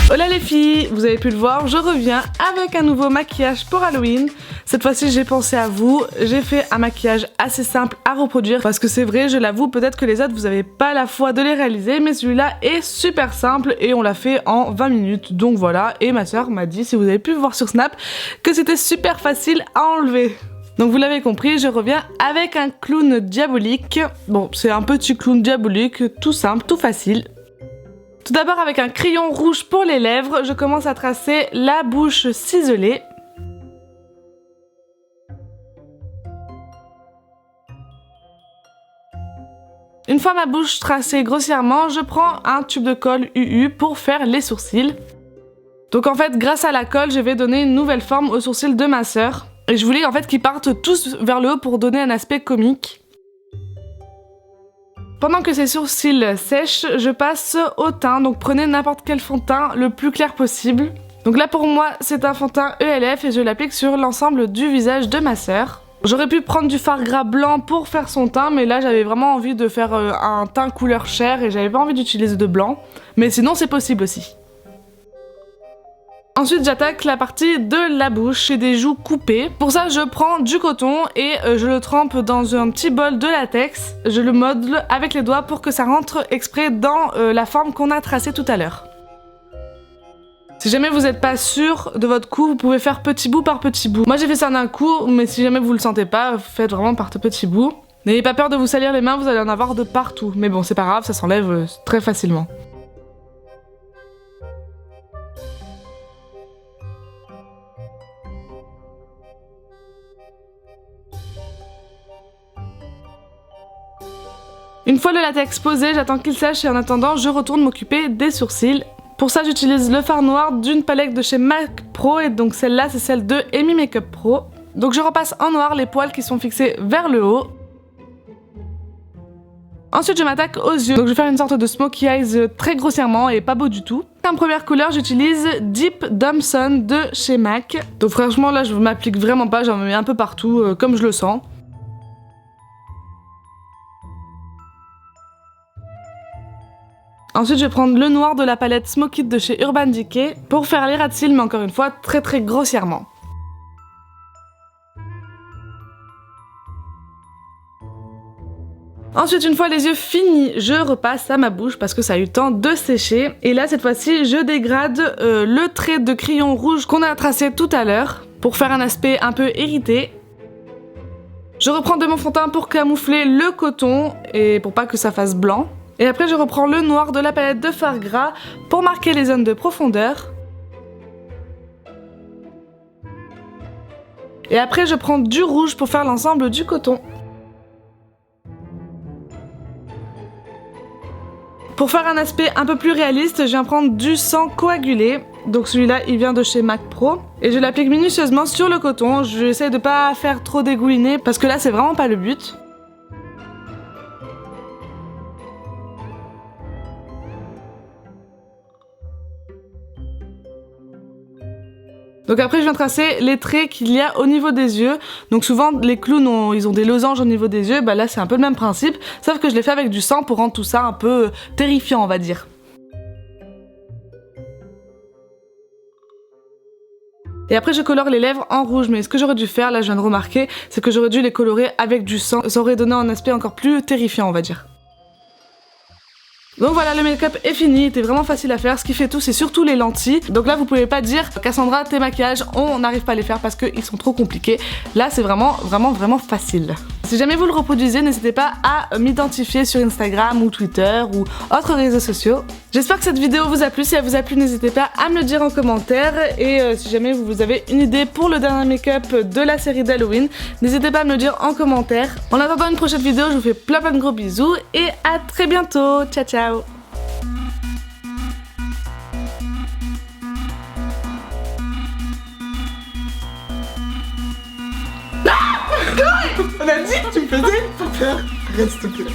Hola les filles, vous avez pu le voir, je reviens avec un nouveau maquillage pour Halloween. Cette fois-ci j'ai pensé à vous, j'ai fait un maquillage assez simple à reproduire parce que c'est vrai, je l'avoue, peut-être que les autres vous avez pas la foi de les réaliser, mais celui-là est super simple et on l'a fait en 20 minutes, donc voilà. Et ma soeur m'a dit, si vous avez pu voir sur Snap, que c'était super facile à enlever. Donc vous l'avez compris, je reviens avec un clown diabolique. Bon, c'est un petit clown diabolique, tout simple, tout facile. Tout d'abord avec un crayon rouge pour les lèvres, je commence à tracer la bouche ciselée. Une fois ma bouche tracée grossièrement, je prends un tube de colle UU pour faire les sourcils. Donc en fait, grâce à la colle, je vais donner une nouvelle forme aux sourcils de ma sœur. Et je voulais en fait qu'ils partent tous vers le haut pour donner un aspect comique. Pendant que ces sourcils sèchent, je passe au teint, donc prenez n'importe quel fond de teint le plus clair possible. Donc là pour moi c'est un fond de teint ELF et je l'applique sur l'ensemble du visage de ma sœur. J'aurais pu prendre du fard gras blanc pour faire son teint, mais là j'avais vraiment envie de faire un teint couleur chair et j'avais pas envie d'utiliser de blanc. Mais sinon c'est possible aussi. Ensuite j'attaque la partie de la bouche et des joues coupées. Pour ça je prends du coton et je le trempe dans un petit bol de latex. Je le modèle avec les doigts pour que ça rentre exprès dans la forme qu'on a tracée tout à l'heure. Si jamais vous n'êtes pas sûr de votre coup, vous pouvez faire petit bout par petit bout. Moi j'ai fait ça d'un coup, mais si jamais vous le sentez pas, faites vraiment par petits bouts. N'ayez pas peur de vous salir les mains, vous allez en avoir de partout. Mais bon c'est pas grave, ça s'enlève très facilement. Une fois le latex posé, j'attends qu'il sèche et en attendant, je retourne m'occuper des sourcils. Pour ça, j'utilise le fard noir d'une palette de chez MAC Pro et donc celle-là, c'est celle de Amy Makeup Pro. Donc je repasse en noir les poils qui sont fixés vers le haut. Ensuite, je m'attaque aux yeux. Donc je vais faire une sorte de smokey eyes très grossièrement et pas beau du tout. En première couleur, j'utilise Deep Thompson de chez MAC. Donc franchement, là, je m'applique vraiment pas, j'en mets un peu partout comme je le sens. Ensuite, je vais prendre le noir de la palette Smoke It de chez Urban Decay pour faire les ras de cils, mais encore une fois, très grossièrement. Ensuite, une fois les yeux finis, je repasse à ma bouche parce que ça a eu le temps de sécher. Et là, cette fois-ci, je dégrade le trait de crayon rouge qu'on a tracé tout à l'heure pour faire un aspect un peu hérité. Je reprends de mon fond de teint pour camoufler le coton et pour pas que ça fasse blanc. Et après je reprends le noir de la palette de fard gras pour marquer les zones de profondeur. Et après je prends du rouge pour faire l'ensemble du coton. Pour faire un aspect un peu plus réaliste, je viens prendre du sang coagulé. Donc celui-là il vient de chez MAC Pro. Et je l'applique minutieusement sur le coton. J'essaie de pas faire trop dégouliner parce que là c'est vraiment pas le but. Donc après je viens tracer les traits qu'il y a au niveau des yeux. Donc souvent les clowns ils ont des losanges au niveau des yeux, bah là c'est un peu le même principe, sauf que je l'ai fait avec du sang pour rendre tout ça un peu terrifiant on va dire. Et après je colore les lèvres en rouge, mais ce que j'aurais dû faire, là je viens de remarquer, c'est que j'aurais dû les colorer avec du sang. Ça aurait donné un aspect encore plus terrifiant on va dire. Donc voilà, le make-up est fini, il était vraiment facile à faire. Ce qui fait tout, c'est surtout les lentilles. Donc là, vous pouvez pas dire Cassandra, tes maquillages, on n'arrive pas à les faire parce qu'ils sont trop compliqués. Là, c'est vraiment facile. Si jamais vous le reproduisez, n'hésitez pas à m'identifier sur Instagram ou Twitter ou autres réseaux sociaux. J'espère que cette vidéo vous a plu. Si elle vous a plu, n'hésitez pas à me le dire en commentaire. Et si jamais vous avez une idée pour le dernier make-up de la série d'Halloween, n'hésitez pas à me le dire en commentaire. En attendant une prochaine vidéo, je vous fais plein de gros bisous et à très bientôt. Ciao ciao. On a dit que tu me faisais pas peur. Reste s'il te plaît.